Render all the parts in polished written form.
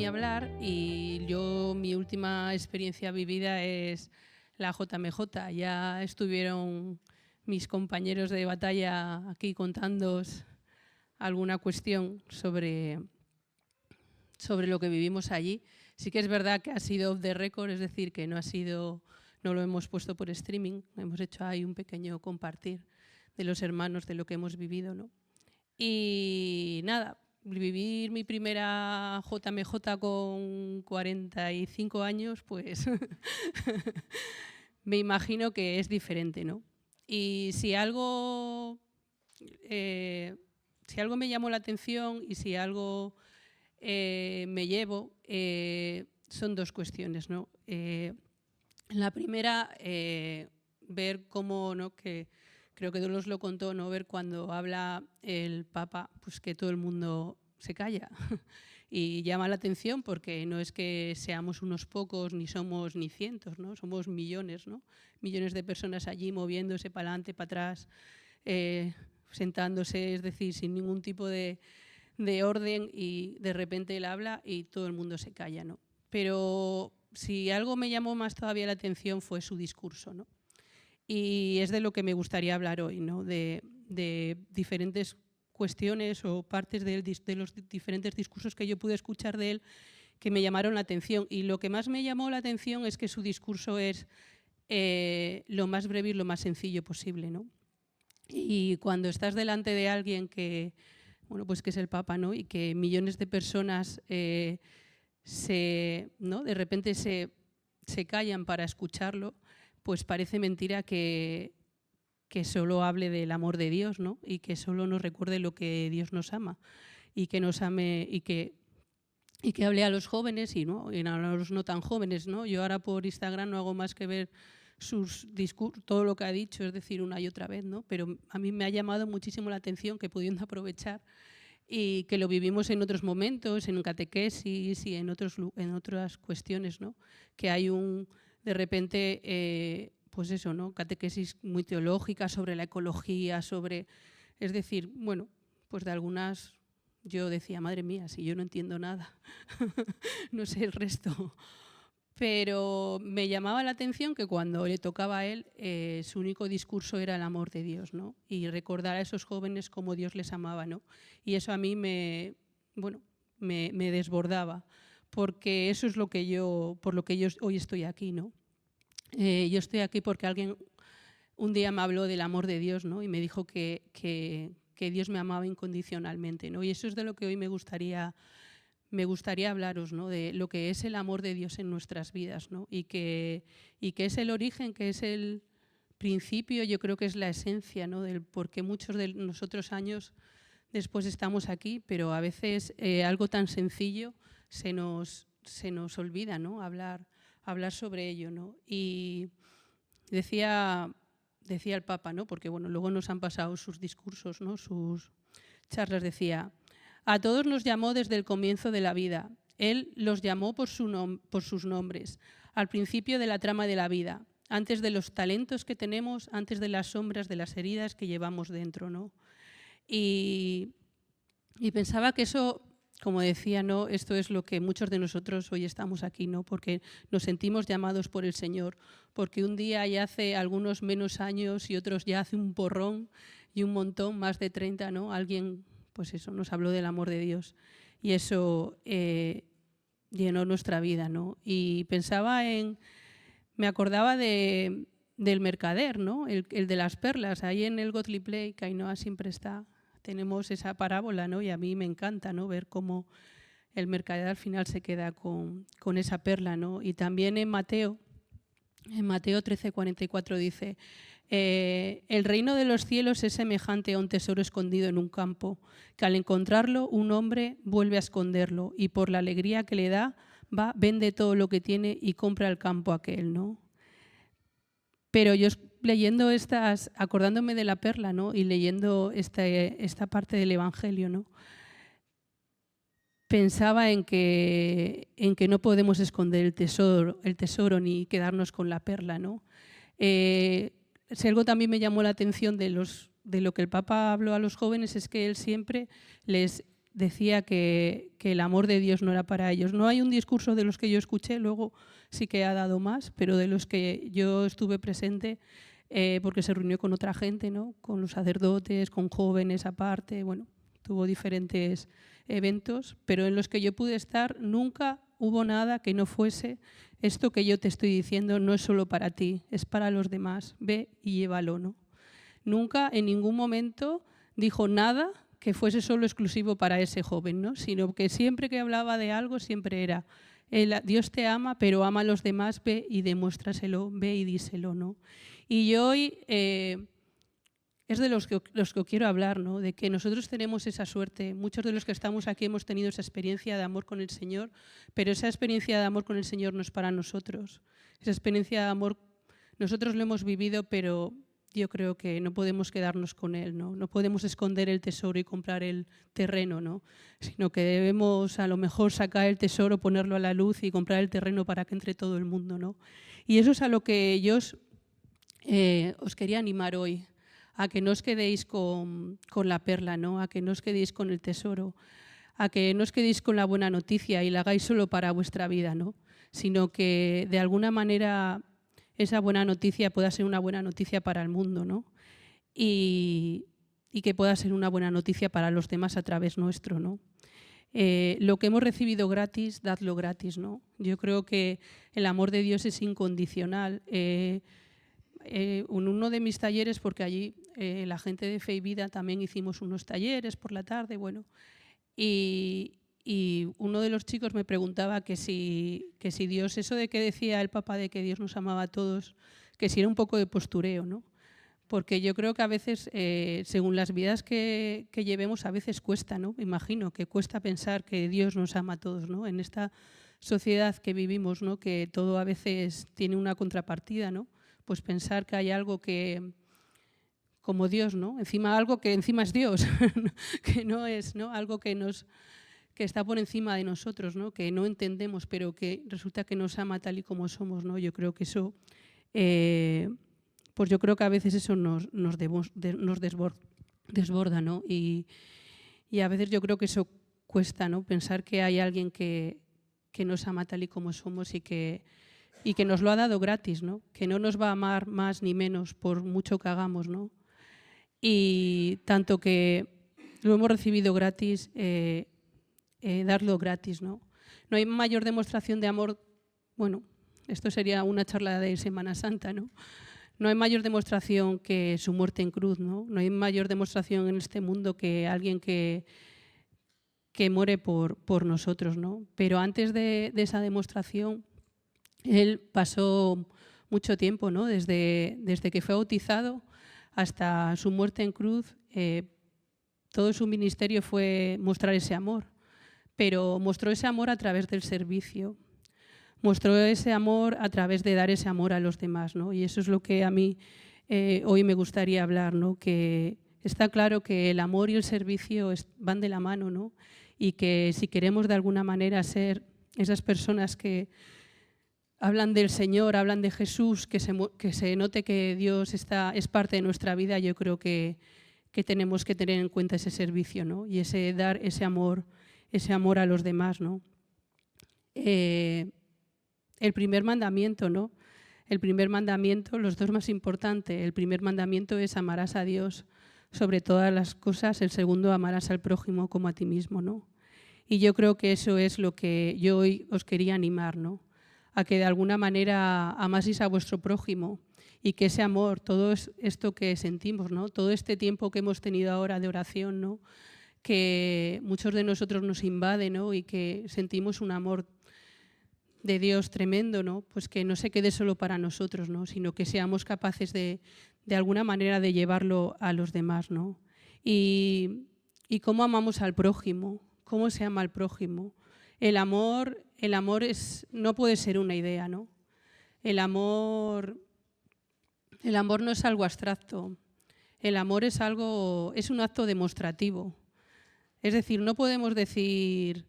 mí hablar y mi última experiencia vivida es la JMJ. Ya estuvieron mis compañeros de batalla aquí contándoos alguna cuestión sobre lo que vivimos allí. Sí que es verdad que ha sido off the record, es decir, que no lo hemos puesto por streaming, hemos hecho ahí un pequeño compartir de los hermanos de lo que hemos vivido, ¿no? Y nada, vivir mi primera JMJ con 45 años, pues me imagino que es diferente, ¿no? Y si algo me llamó la atención y si algo me llevo, son dos cuestiones, ¿no? La primera, ver cómo, ¿no? Que creo que Dolores lo contó, ¿no? Ver cuando habla el Papa, pues que todo el mundo se calla. Y llama la atención porque no es que seamos unos pocos, ni somos ni cientos, ¿no? Somos millones, ¿no? Millones de personas allí moviéndose para adelante, para atrás, sentándose, es decir, sin ningún tipo de orden, y de repente él habla y todo el mundo se calla, ¿no? Pero si algo me llamó más todavía la atención fue su discurso, ¿no? Y es de lo que me gustaría hablar hoy, ¿no? De diferentes cuestiones o partes de los diferentes discursos que yo pude escuchar de él que me llamaron la atención. Y lo que más me llamó la atención es que su discurso es lo más breve y lo más sencillo posible, ¿no? Y cuando estás delante de alguien que, bueno, pues que es el Papa, ¿no? Y que millones de personas ¿no? De repente se callan para escucharlo, pues parece mentira que solo hable del amor de Dios, ¿no? Y que solo nos recuerde lo que Dios nos ama y que nos ame y que hable a los jóvenes y a los no tan jóvenes, ¿no? Yo ahora por Instagram no hago más que ver sus discursos, todo lo que ha dicho, es decir, una y otra vez, ¿no? Pero a mí me ha llamado muchísimo la atención que, pudiendo aprovechar y que lo vivimos en otros momentos, en catequesis y en otras cuestiones, ¿no? Que hay de repente, pues eso, ¿no? Catequesis muy teológica sobre la ecología, es decir, bueno, pues de algunas yo decía, madre mía, si yo no entiendo nada, no sé el resto. Pero me llamaba la atención que cuando le tocaba a él, su único discurso era el amor de Dios, ¿no? Y recordar a esos jóvenes cómo Dios les amaba, ¿no? Y eso a mí me desbordaba, porque eso es por lo que yo hoy estoy aquí, ¿no? Yo estoy aquí porque alguien un día me habló del amor de Dios, ¿no? Y me dijo que Dios me amaba incondicionalmente, ¿no? Y eso es de lo que hoy me gustaría hablaros, ¿no? De lo que es el amor de Dios en nuestras vidas, ¿no? Y que es el origen, que es el principio, yo creo que es la esencia, ¿no? Del por qué muchos de nosotros años después estamos aquí, pero a veces algo tan sencillo se nos olvida, ¿no? Hablar sobre ello, ¿no? Y decía el Papa, ¿no? Porque bueno, luego nos han pasado sus discursos, ¿no? Sus charlas, decía: a todos nos llamó desde el comienzo de la vida. Él los llamó por sus nombres, al principio de la trama de la vida, antes de los talentos que tenemos, antes de las sombras, de las heridas que llevamos dentro, ¿no? Y pensaba que eso, como decía, ¿no? Esto es lo que muchos de nosotros hoy estamos aquí, ¿no? Porque nos sentimos llamados por el Señor, porque un día ya hace algunos menos años y otros ya hace un porrón y un montón, más de 30, ¿no? Alguien, pues eso, nos habló del amor de Dios y eso llenó nuestra vida, ¿no? Y pensaba me acordaba del mercader, ¿no? El de las perlas, ahí en el Godly Play, que Ainhoa siempre está, tenemos esa parábola, ¿no? Y a mí me encanta, ¿no? Ver cómo el mercader al final se queda con esa perla, ¿no? Y también en Mateo 13:44 dice: el reino de los cielos es semejante a un tesoro escondido en un campo, que al encontrarlo un hombre vuelve a esconderlo y por la alegría que le da, va, vende todo lo que tiene y compra el campo aquel, ¿no? Pero yo leyendo acordándome de la perla, ¿no? Y leyendo esta parte del Evangelio, ¿no? Pensaba en que no podemos esconder el tesoro ni quedarnos con la perla, ¿no? Si algo también me llamó la atención de lo que el Papa habló a los jóvenes es que él siempre les decía que el amor de Dios no era para ellos. No hay un discurso de los que yo escuché, luego sí que ha dado más, pero de los que yo estuve presente, porque se reunió con otra gente, ¿no? Con los sacerdotes, con jóvenes aparte, bueno, tuvo diferentes eventos, pero en los que yo pude estar nunca hubo nada que no fuese esto que yo te estoy diciendo no es solo para ti, es para los demás, ve y llévalo, ¿no? Nunca en ningún momento dijo nada que fuese solo exclusivo para ese joven, ¿no? Sino que siempre que hablaba de algo siempre era Dios te ama, pero ama a los demás, ve y demuéstraselo, ve y díselo, ¿no? Y yo hoy es de los que quiero hablar, ¿no? De que nosotros tenemos esa suerte. Muchos de los que estamos aquí hemos tenido esa experiencia de amor con el Señor, pero esa experiencia de amor con el Señor no es para nosotros. Esa experiencia de amor nosotros lo hemos vivido, pero yo creo que no podemos quedarnos con él, ¿no? No podemos esconder el tesoro y comprar el terreno, ¿no? Sino que debemos a lo mejor sacar el tesoro, ponerlo a la luz y comprar el terreno para que entre todo el mundo, ¿no? Y eso es a lo que yo os quería animar hoy, a que no os quedéis con la perla, ¿no? A que no os quedéis con el tesoro, a que no os quedéis con la buena noticia y la hagáis solo para vuestra vida, ¿no? Sino que de alguna manera esa buena noticia pueda ser una buena noticia para el mundo, ¿no? Y que pueda ser una buena noticia para los demás a través nuestro, ¿no? Lo que hemos recibido gratis, dadlo gratis, ¿no? Yo creo que el amor de Dios es incondicional. En uno de mis talleres, porque allí la gente de Fe y Vida también hicimos unos talleres por la tarde, bueno, y uno de los chicos me preguntaba que si Dios, eso de que decía el Papa de que Dios nos amaba a todos, que si era un poco de postureo, ¿no? Porque yo creo que a veces, según las vidas que llevemos, a veces cuesta, ¿no? Imagino que cuesta pensar que Dios nos ama a todos, ¿no? En esta sociedad que vivimos, ¿no? Que todo a veces tiene una contrapartida, ¿no? Pues pensar que hay algo que, como Dios, ¿no? Encima algo que encima es Dios, que no es, ¿no? Algo que está por encima de nosotros, ¿no? Que no entendemos, pero que resulta que nos ama tal y como somos, ¿no? Yo creo que eso, pues yo creo que a veces eso nos desborda, ¿no? Y a veces yo creo que eso cuesta, ¿no? Pensar que hay alguien que nos ama tal y como somos y que nos lo ha dado gratis, ¿no? Que no nos va a amar más ni menos por mucho que hagamos, ¿no? Y tanto que lo hemos recibido gratis, darlo gratis, ¿no? No hay mayor demostración de amor, bueno, esto sería una charla de Semana Santa, ¿no? No hay mayor demostración que su muerte en cruz, ¿no? No hay mayor demostración en este mundo que alguien que muere por nosotros, ¿no? Pero antes de esa demostración, él pasó mucho tiempo, ¿no? Desde que fue bautizado hasta su muerte en cruz, todo su ministerio fue mostrar ese amor. Pero mostró ese amor a través del servicio, mostró ese amor a través de dar ese amor a los demás, ¿no? Y eso es lo que a mí hoy me gustaría hablar, ¿no? Que está claro que el amor y el servicio van de la mano, ¿no? Y que si queremos de alguna manera ser esas personas que hablan del Señor, hablan de Jesús, que se note que Dios es parte de nuestra vida, yo creo que tenemos que tener en cuenta ese servicio, ¿no? Y ese dar ese amor a los demás, ¿no? El primer mandamiento, ¿no? El primer mandamiento, los dos más importantes. El primer mandamiento es amarás a Dios sobre todas las cosas. El segundo, amarás al prójimo como a ti mismo, ¿no? Y yo creo que eso es lo que yo hoy os quería animar, ¿no? A que de alguna manera amaseis a vuestro prójimo y que ese amor, todo esto que sentimos, ¿no? Todo este tiempo que hemos tenido ahora de oración, ¿no? Que muchos de nosotros nos invade, ¿no? Y que sentimos un amor de Dios tremendo, ¿no? Pues que no se quede solo para nosotros, ¿no? Sino que seamos capaces de alguna manera de llevarlo a los demás, ¿no? Y cómo amamos al prójimo, cómo se ama al prójimo. El amor no puede ser una idea, ¿no? El amor no es algo abstracto. El amor es un acto demostrativo. Es decir, no podemos decir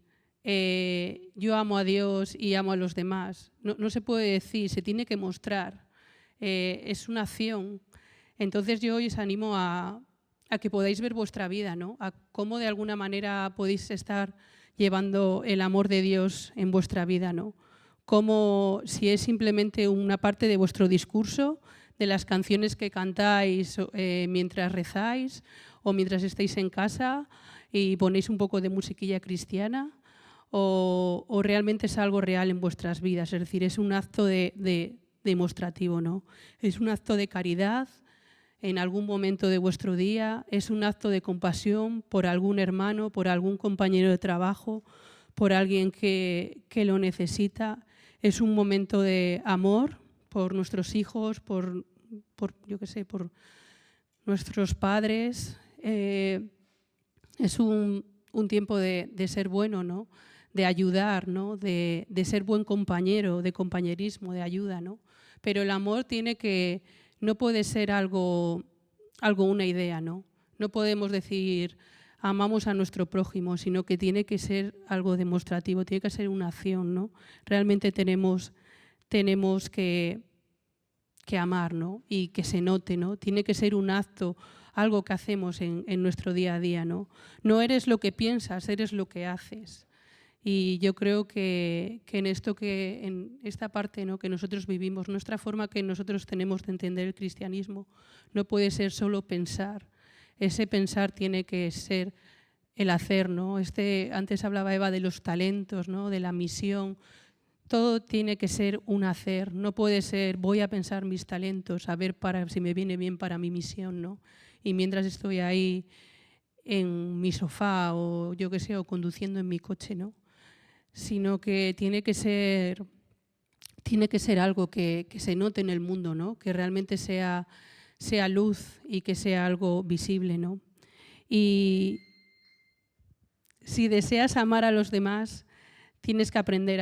yo amo a Dios y amo a los demás. No se puede decir, se tiene que mostrar. Es una acción. Entonces yo os animo a a que podáis ver vuestra vida, ¿no? A cómo de alguna manera podéis estar llevando el amor de Dios en vuestra vida, ¿no? Como si es simplemente una parte de vuestro discurso, de las canciones que cantáis mientras rezáis o mientras estáis en casa y ponéis un poco de musiquilla cristiana, o realmente es algo real en vuestras vidas, es decir, es un acto demostrativo, ¿no? Es un acto de caridad en algún momento de vuestro día, es un acto de compasión por algún hermano, por algún compañero de trabajo, por alguien que lo necesita. Es un momento de amor por nuestros hijos, por yo qué sé, por nuestros padres. Es un tiempo de ser bueno, ¿no? De ayudar, ¿no? De ser buen compañero, de compañerismo, de ayuda, ¿no? Pero el amor no puede ser algo una idea, ¿no? No podemos decir amamos a nuestro prójimo, sino que tiene que ser algo demostrativo, tiene que ser una acción, ¿no? Realmente tenemos que amar, ¿no? Y que se note, ¿no? Tiene que ser un acto, algo que hacemos en nuestro día a día, ¿no? No eres lo que piensas, eres lo que haces. Y yo creo que en esta parte, ¿no?, que nosotros vivimos, nuestra forma que nosotros tenemos de entender el cristianismo no puede ser solo pensar. Ese pensar tiene que ser el hacer, ¿no? Antes hablaba Eva de los talentos, ¿no?, de la misión. Todo tiene que ser un hacer. No puede ser voy a pensar mis talentos, a ver si me viene bien para mi misión, ¿no? Y mientras estoy ahí en mi sofá o yo qué sé, o conduciendo en mi coche, ¿no? Sino que tiene que ser algo que se note en el mundo, ¿no? Que realmente sea luz y que sea algo visible, ¿no? Y si deseas amar a los demás, tienes que aprender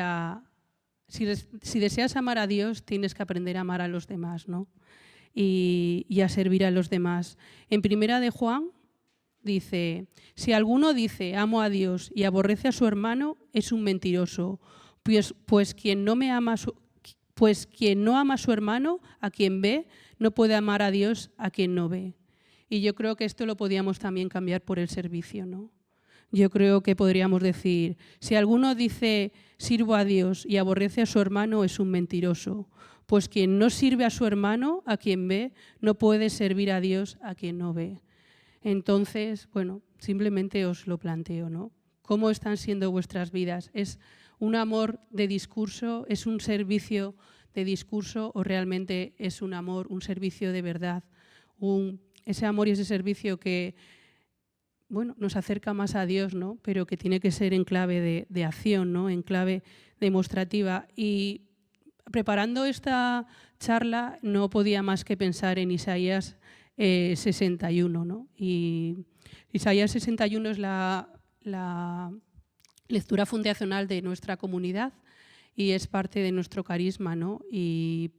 si deseas amar a Dios, tienes que aprender a amar a los demás, ¿no? Y a servir a los demás. En Primera de Juan dice, si alguno dice amo a Dios y aborrece a su hermano, es un mentiroso, pues quien no ama a su hermano, a quien ve, no puede amar a Dios a quien no ve. Y yo creo que esto lo podíamos también cambiar por el servicio, ¿no? Yo creo que podríamos decir, si alguno dice sirvo a Dios y aborrece a su hermano, es un mentiroso, pues quien no sirve a su hermano, a quien ve, no puede servir a Dios a quien no ve. Entonces, bueno, simplemente os lo planteo, ¿no? ¿Cómo están siendo vuestras vidas? ¿Es un amor de discurso? ¿Es un servicio de discurso? ¿O realmente es un amor, un servicio de verdad? Ese amor y ese servicio que, bueno, nos acerca más a Dios, ¿no? Pero que tiene que ser en clave de acción, ¿no? En clave demostrativa. Y preparando esta charla no podía más que pensar en Isaías 61, ¿no? Y Isaías 61 es la lectura fundacional de nuestra comunidad y es parte de nuestro carisma, ¿no? Y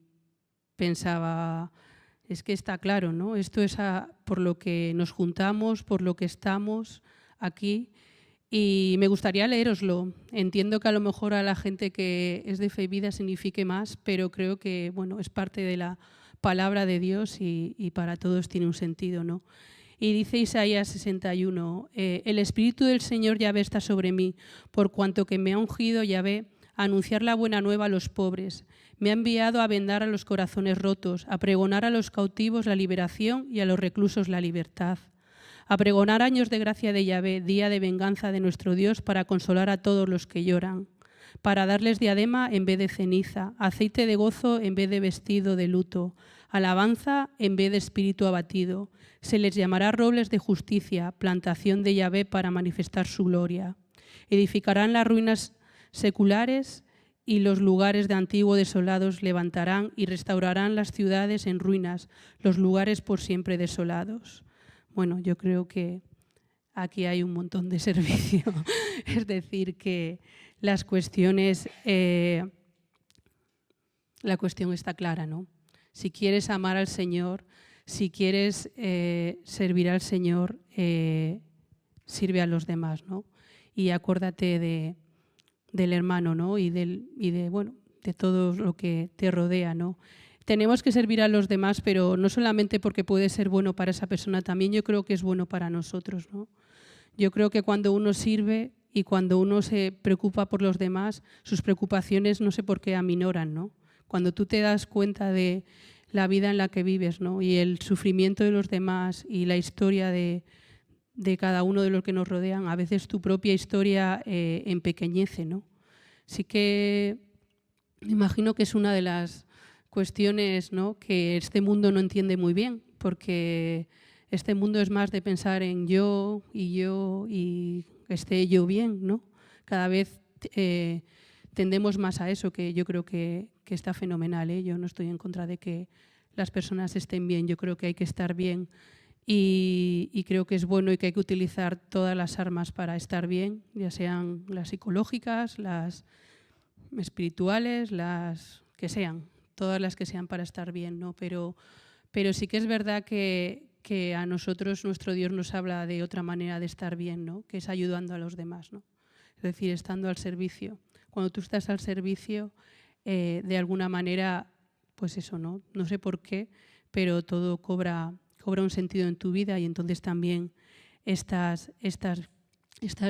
pensaba, es que está claro, ¿no? Esto es por lo que nos juntamos, por lo que estamos aquí. Y me gustaría leéroslo. Entiendo que a lo mejor a la gente que es de Fe y Vida signifique más, pero creo que, bueno, es parte de la palabra de Dios y para todos tiene un sentido, ¿no? Y dice Isaías 61, el Espíritu del Señor Yahvé está sobre mí, por cuanto que me ha ungido Yahvé a anunciar la buena nueva a los pobres. Me ha enviado a vendar a los corazones rotos, a pregonar a los cautivos la liberación y a los reclusos la libertad. A pregonar años de gracia de Yahvé, día de venganza de nuestro Dios, para consolar a todos los que lloran, para darles diadema en vez de ceniza, aceite de gozo en vez de vestido de luto, alabanza en vez de espíritu abatido. Se les llamará robles de justicia, plantación de Yahvé para manifestar su gloria. Edificarán las ruinas seculares y los lugares de antiguo desolados levantarán y restaurarán las ciudades en ruinas, los lugares por siempre desolados. Bueno, yo creo que aquí hay un montón de servicio. Es decir, que las cuestiones, la cuestión está clara, ¿no? Si quieres amar al Señor, si quieres servir al Señor, sirve a los demás, ¿no? Y acuérdate del hermano, ¿no? Y de todo lo que te rodea, ¿no? tenemos que servir a los demás, pero no solamente porque puede ser bueno para esa persona, también yo creo que es bueno para nosotros, ¿no? Yo creo que cuando uno sirve y cuando uno se preocupa por los demás, sus preocupaciones no sé por qué aminoran, ¿no? Cuando tú te das cuenta de la vida en la que vives, ¿no? Y el sufrimiento de los demás y la historia de cada uno de los que nos rodean, a veces tu propia historia empequeñece, ¿no? Sí que me imagino que es una de las cuestiones, ¿no?, que este mundo no entiende muy bien, porque este mundo es más de pensar en yo y esté yo bien, ¿no? Cada vez tendemos más a eso, que yo creo que está fenomenal, ¿eh? Yo no estoy en contra de que las personas estén bien, yo creo que hay que estar bien y creo que es bueno y que hay que utilizar todas las armas para estar bien, ya sean las psicológicas, las espirituales, las que sean, todas las que sean para estar bien, ¿no? Pero sí que es verdad que a nosotros nuestro Dios nos habla de otra manera de estar bien, ¿no? Que es ayudando a los demás, ¿no? Es decir, estando al servicio. Cuando tú estás al servicio, de alguna manera, pues eso, ¿no? No sé por qué, pero todo cobra un sentido en tu vida y entonces también estás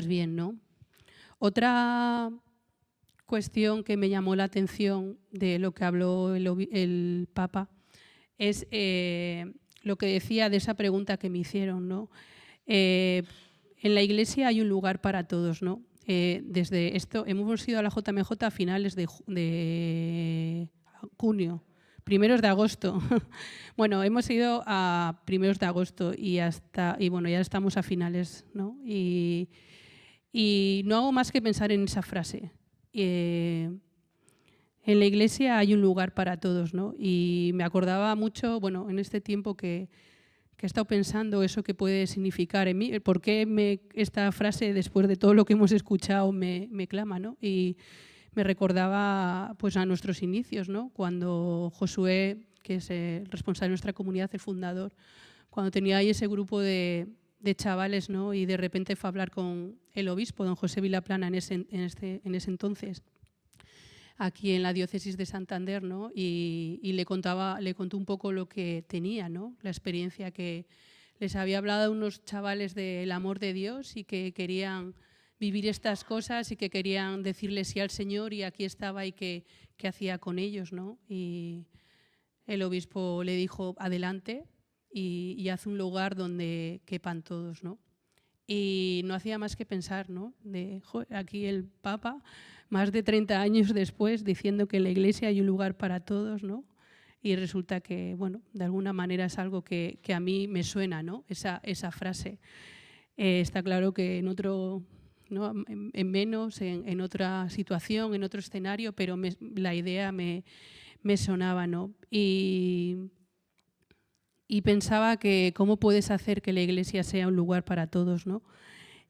bien, ¿no? Otra cuestión que me llamó la atención de lo que habló el Papa es lo que decía de esa pregunta que me hicieron, ¿no? En la Iglesia hay un lugar para todos, ¿no? Desde esto hemos ido a la JMJ a finales de junio, primeros de agosto. Bueno, hemos ido a primeros de agosto y bueno, ya estamos a finales, ¿no? Y no hago más que pensar en esa frase. En la Iglesia hay un lugar para todos, ¿no? Y me acordaba mucho, bueno, en este tiempo que he estado pensando eso que puede significar en mí, por qué esta frase, después de todo lo que hemos escuchado, me clama, ¿no? Y me recordaba pues a nuestros inicios, ¿no? Cuando Josué, que es el responsable de nuestra comunidad, el fundador, cuando tenía ahí ese grupo de chavales, ¿no? Y de repente fue a hablar con el obispo, don José Vilaplana, en ese entonces, aquí en la diócesis de Santander, ¿no? Y le contó un poco lo que tenía, ¿no? La experiencia que les había hablado a unos chavales del amor de Dios y que querían vivir estas cosas y que querían decirle sí al Señor, y aquí estaba y qué hacía con ellos, ¿no? Y el obispo le dijo, adelante y haz un lugar donde quepan todos, ¿no? Y no hacía más que pensar, ¿no? Aquí el Papa, más de 30 años después, diciendo que en la Iglesia hay un lugar para todos, ¿no? Y resulta que, bueno, de alguna manera es algo que a mí me suena, ¿no? Esa frase. Está claro que en otro, ¿no? en menos, en otra situación, en otro escenario, pero la idea me sonaba, ¿no? Y pensaba que cómo puedes hacer que la Iglesia sea un lugar para todos, ¿no?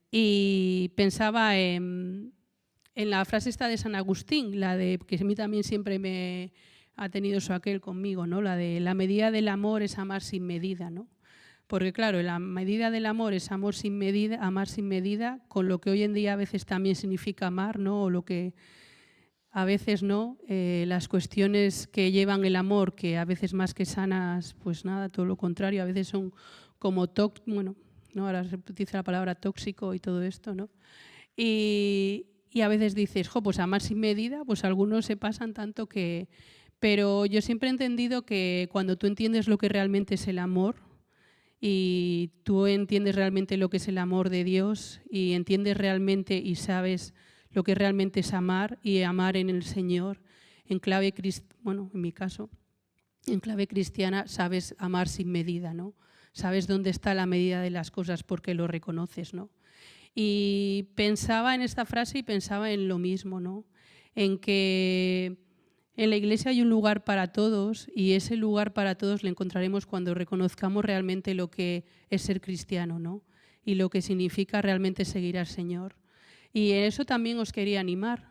Y pensaba en la frase esta de San Agustín, la de que a mí también siempre me ha tenido eso aquel conmigo, ¿no? La de la medida del amor es amar sin medida, ¿no? Porque claro, la medida del amor es amor sin medida, amar sin medida, con lo que hoy en día a veces también significa amar, ¿no? O lo que a veces no, las cuestiones que llevan el amor, que a veces más que sanas, pues nada, todo lo contrario, a veces son como bueno, ¿no? Ahora se utiliza la palabra tóxico y todo esto, ¿no? Y a veces dices, pues amar sin medida, pues algunos se pasan tanto que... Pero yo siempre he entendido que cuando tú entiendes lo que realmente es el amor y tú entiendes realmente lo que es el amor de Dios y entiendes realmente y sabes lo que realmente es amar y amar en el Señor, en clave bueno, en mi caso, en clave cristiana, sabes amar sin medida, ¿no? Sabes dónde está la medida de las cosas porque lo reconoces, ¿no? Y pensaba en esta frase y pensaba en lo mismo, ¿no? En que en la Iglesia hay un lugar para todos y ese lugar para todos lo encontraremos cuando reconozcamos realmente lo que es ser cristiano, ¿no? Y lo que significa realmente seguir al Señor. Y en eso también os quería animar.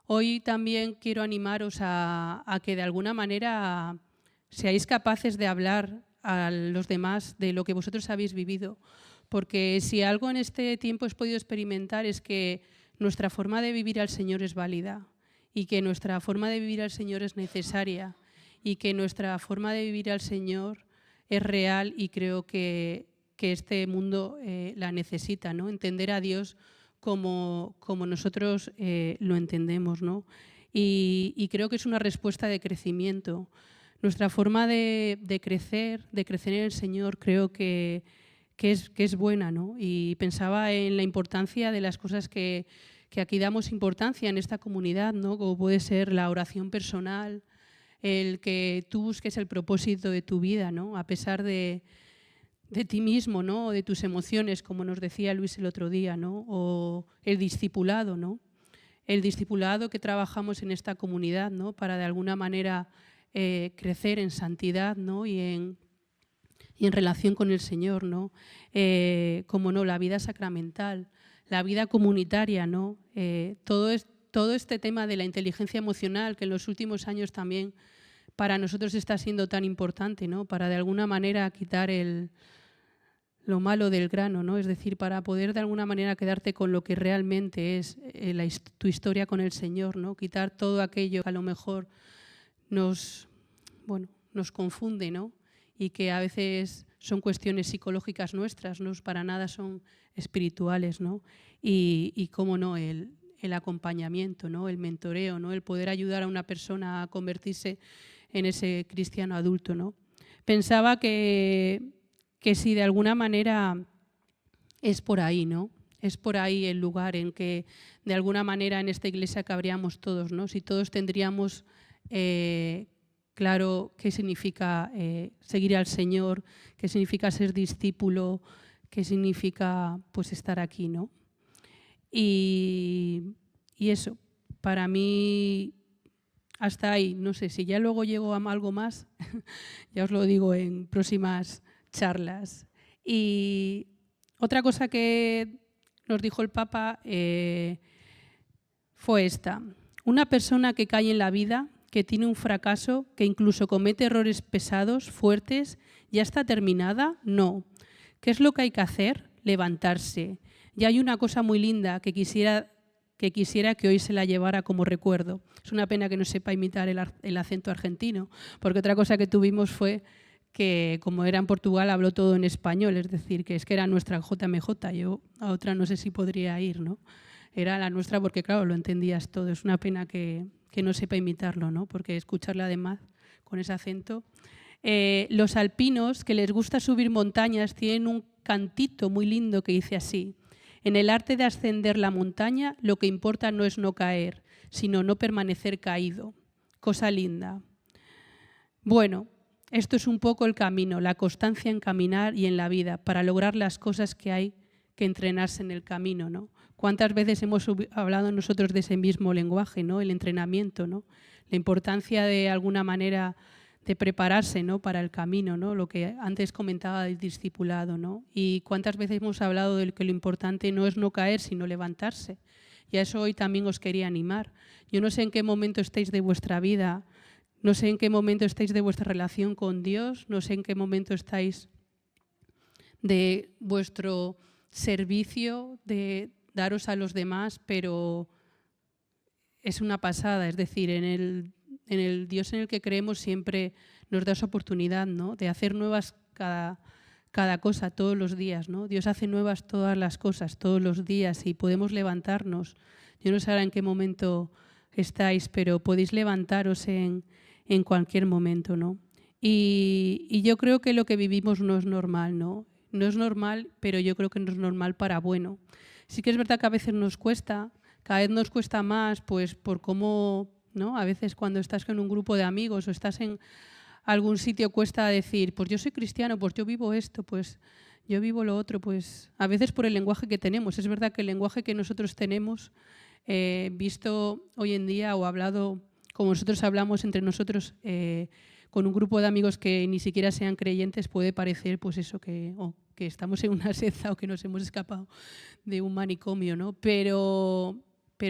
Hoy también quiero animaros a que de alguna manera seáis capaces de hablar a los demás de lo que vosotros habéis vivido. Porque si algo en este tiempo he podido experimentar es que nuestra forma de vivir al Señor es válida y que nuestra forma de vivir al Señor es necesaria y que nuestra forma de vivir al Señor es real y creo que este mundo la necesita, ¿no? Entender a Dios como nosotros lo entendemos, ¿no? Y creo que es una respuesta de crecimiento. Nuestra forma de crecer en el Señor creo que es buena, ¿no? Y pensaba en la importancia de las cosas que aquí damos importancia en esta comunidad, ¿no? Como puede ser la oración personal, el que tú busques el propósito de tu vida, ¿no? A pesar de ti mismo, ¿no? O de tus emociones, como nos decía Luis el otro día, ¿no? O el discipulado, ¿no? El discipulado que trabajamos en esta comunidad, ¿no? Para de alguna manera crecer en santidad, ¿no? y en relación con el Señor, ¿no? Como no, la vida sacramental, la vida comunitaria, ¿no? Todo este tema de la inteligencia emocional que en los últimos años también para nosotros está siendo tan importante, ¿no? Para de alguna manera quitar lo malo del grano, ¿no? Es decir, para poder de alguna manera quedarte con lo que realmente es tu historia con el Señor, ¿no? Quitar todo aquello que a lo mejor nos confunde, ¿no? Y que a veces son cuestiones psicológicas nuestras, no para nada son espirituales, ¿no? Y cómo no, el acompañamiento, ¿no? El mentoreo, ¿no? El poder ayudar a una persona a convertirse en ese cristiano adulto, ¿no? Pensaba que si de alguna manera es por ahí, ¿no? Es por ahí el lugar en que de alguna manera en esta iglesia cabríamos todos, ¿no? Si todos tendríamos claro qué significa seguir al Señor, qué significa ser discípulo, qué significa pues estar aquí, ¿no? Y eso, para mí hasta ahí, no sé, si ya luego llego a algo más, ya os lo digo en próximas charlas. Y otra cosa que nos dijo el Papa fue esta: una persona que cae en la vida, que tiene un fracaso, que incluso comete errores pesados, fuertes, ¿ya está terminada? No. ¿Qué es lo que hay que hacer? Levantarse. Y hay una cosa muy linda que quisiera que hoy se la llevara como recuerdo. Es una pena que no sepa imitar el acento argentino, porque otra cosa que tuvimos fue que, como era en Portugal, habló todo en español, es decir, que era nuestra JMJ. Yo a otra no sé si podría ir, ¿no? Era la nuestra porque, claro, lo entendías todo. Es una pena que no sepa imitarlo, ¿no? Porque escucharla además con ese acento. Los alpinos, que les gusta subir montañas, tienen un cantito muy lindo que dice así: en el arte de ascender la montaña, lo que importa no es no caer, sino no permanecer caído. Cosa linda. Bueno, esto es un poco el camino, la constancia en caminar y en la vida, para lograr las cosas que hay que entrenarse en el camino, ¿no? ¿Cuántas veces hemos hablado nosotros de ese mismo lenguaje, ¿no? El entrenamiento, ¿no? La importancia de alguna manera de prepararse, ¿no? Para el camino, ¿no? Lo que antes comentaba del discipulado, ¿no? Y cuántas veces hemos hablado de que lo importante no es no caer, sino levantarse. Y a eso hoy también os quería animar. Yo no sé en qué momento estáis de vuestra vida, no sé en qué momento estáis de vuestra relación con Dios, no sé en qué momento estáis de vuestro servicio, de daros a los demás, pero es una pasada. Es decir, en el Dios en el que creemos siempre nos da esa oportunidad, ¿no? De hacer nuevas cada cosa todos los días, ¿no? Dios hace nuevas todas las cosas todos los días y podemos levantarnos. Yo no sé ahora en qué momento estáis, pero podéis levantaros en cualquier momento, ¿no? Y yo creo que lo que vivimos no es normal, ¿no? No es normal, pero yo creo que no es normal para bueno. Sí que es verdad que a veces nos cuesta, cada vez nos cuesta más, pues por cómo, ¿no? A veces cuando estás con un grupo de amigos o estás en algún sitio cuesta decir, pues yo soy cristiano, pues yo vivo esto, pues yo vivo lo otro, pues a veces por el lenguaje que tenemos. Es verdad que el lenguaje que nosotros tenemos, visto hoy en día o hablado como nosotros hablamos entre nosotros con un grupo de amigos que ni siquiera sean creyentes, puede parecer pues eso, que estamos en una secta o que nos hemos escapado de un manicomio, ¿no? Pero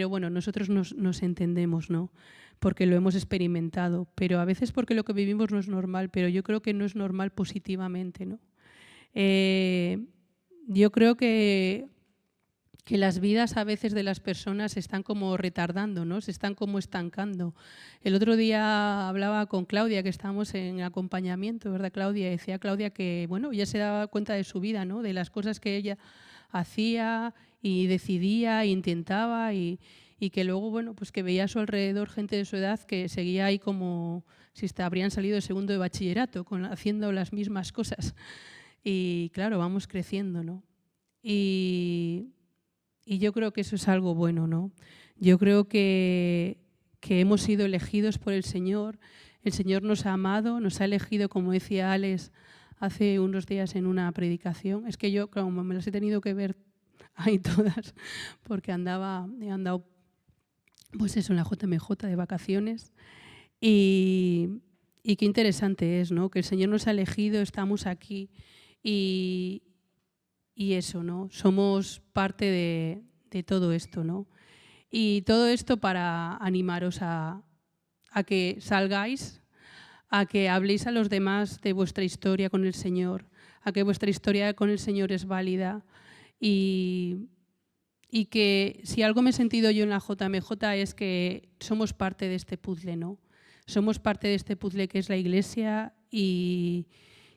bueno, nosotros nos entendemos, ¿no? Porque lo hemos experimentado, pero a veces porque lo que vivimos no es normal, pero yo creo que no es normal positivamente, ¿no? Yo creo que que las vidas a veces de las personas se están como retardando, ¿no? Se están como estancando. El otro día hablaba con Claudia, que estábamos en acompañamiento, ¿verdad, Claudia? Y decía Claudia que, bueno, ella se daba cuenta de su vida, ¿no? De las cosas que ella hacía y decidía e intentaba y que luego, bueno, pues que veía a su alrededor gente de su edad que seguía ahí como si habrían salido de segundo de bachillerato, haciendo las mismas cosas. Y claro, vamos creciendo, ¿no? Y yo creo que eso es algo bueno, ¿no? Yo creo que hemos sido elegidos por el Señor nos ha amado, nos ha elegido, como decía Alex hace unos días en una predicación. Es que yo, como me las he tenido que ver ahí todas, porque he andado, pues eso, en la JMJ de vacaciones. Y qué interesante es, ¿no? Que el Señor nos ha elegido, estamos aquí y eso, ¿no? Somos parte de todo esto, ¿no? Y todo esto para animaros a que salgáis, a que habléis a los demás de vuestra historia con el Señor, a que vuestra historia con el Señor es válida y que si algo me he sentido yo en la JMJ es que somos parte de este puzzle, ¿no? Somos parte de este puzzle que es la Iglesia y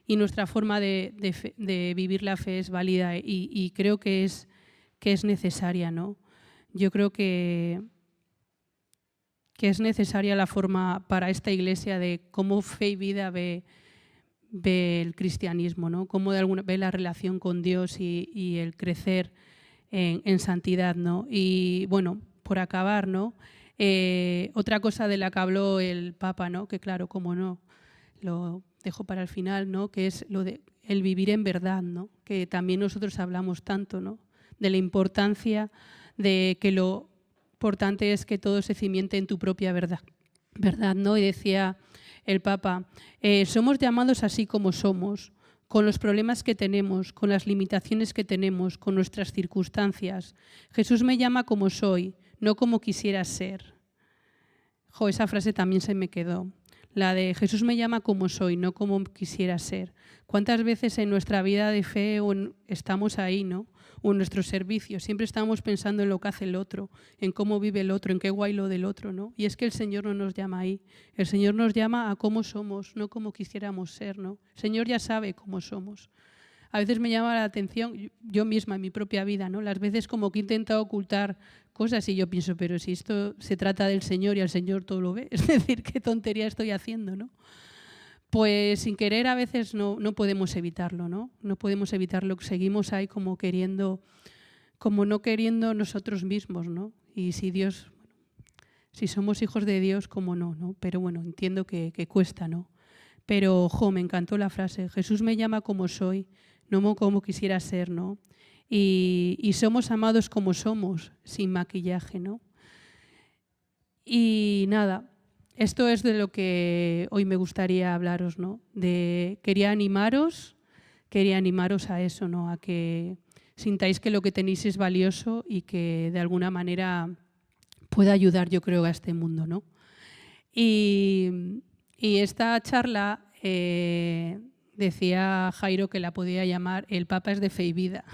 nuestra forma de vivir la fe es válida y creo que es necesaria, ¿no? Yo creo que es necesaria la forma para esta Iglesia de cómo Fe y Vida ve el cristianismo, ¿no? Cómo ve la relación con Dios y el crecer en santidad, ¿no? Y bueno, por acabar, ¿no? Otra cosa de la que habló el Papa, ¿no? Que claro, como no, lo dejo para el final, ¿no? Que es lo de el vivir en verdad, ¿no? Que también nosotros hablamos tanto, ¿no? De la importancia de que lo importante es que todo se cimiente en tu propia verdad, ¿no? Y decía el Papa, somos llamados así como somos, con los problemas que tenemos, con las limitaciones que tenemos, con nuestras circunstancias. Jesús me llama como soy, no como quisiera ser. Esa frase también se me quedó. La de Jesús me llama como soy, no como quisiera ser. ¿Cuántas veces en nuestra vida de fe estamos ahí, ¿no? O en nuestro servicio, siempre estamos pensando en lo que hace el otro, en cómo vive el otro, en qué guay lo del otro, ¿no? Y es que el Señor no nos llama ahí. El Señor nos llama a cómo somos, no como quisiéramos ser, ¿no? El Señor ya sabe cómo somos. A veces me llama la atención, yo misma en mi propia vida, ¿no? Las veces como que he intentado ocultar cosas y yo pienso, pero si esto se trata del Señor y el Señor todo lo ve, es decir, qué tontería estoy haciendo, ¿no? Pues sin querer a veces no podemos evitarlo, ¿no? No podemos evitarlo, seguimos ahí como queriendo, como no queriendo nosotros mismos, ¿no? Y si Dios, si somos hijos de Dios, ¿cómo no, no? Pero bueno, entiendo que cuesta, ¿no? Pero, me encantó la frase, Jesús me llama como soy, no como quisiera ser, ¿no? Y somos amados como somos, sin maquillaje, ¿no? Y nada, esto es de lo que hoy me gustaría hablaros, ¿no? Quería animaros a eso, ¿no? A que sintáis que lo que tenéis es valioso y que de alguna manera pueda ayudar, yo creo, a este mundo, ¿no? Y esta charla decía Jairo que la podía llamar El Papa es de Fe y Vida.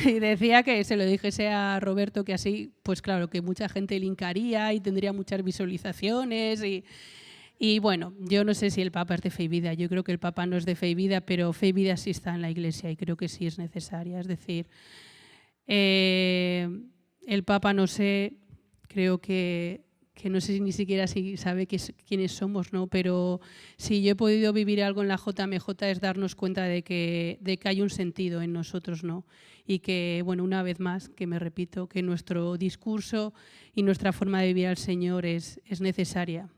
Y decía que se lo dijese a Roberto que así, pues claro, que mucha gente linkaría y tendría muchas visualizaciones y bueno, yo no sé si el Papa es de Fe y Vida, yo creo que el Papa no es de Fe y Vida, pero Fe y Vida sí está en la Iglesia y creo que sí es necesaria. Es decir, el Papa no sé, creo que no sé ni siquiera si sabe quiénes somos, ¿no? Pero si yo he podido vivir algo en la JMJ es darnos cuenta de que hay un sentido en nosotros, ¿no? Y que, bueno, una vez más, que me repito, que nuestro discurso y nuestra forma de vivir al Señor es necesaria.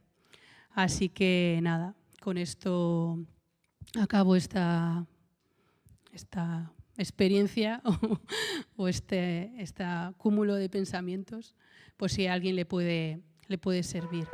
Así que nada, con esto acabo esta experiencia o este cúmulo de pensamientos, pues si a alguien le puede servir.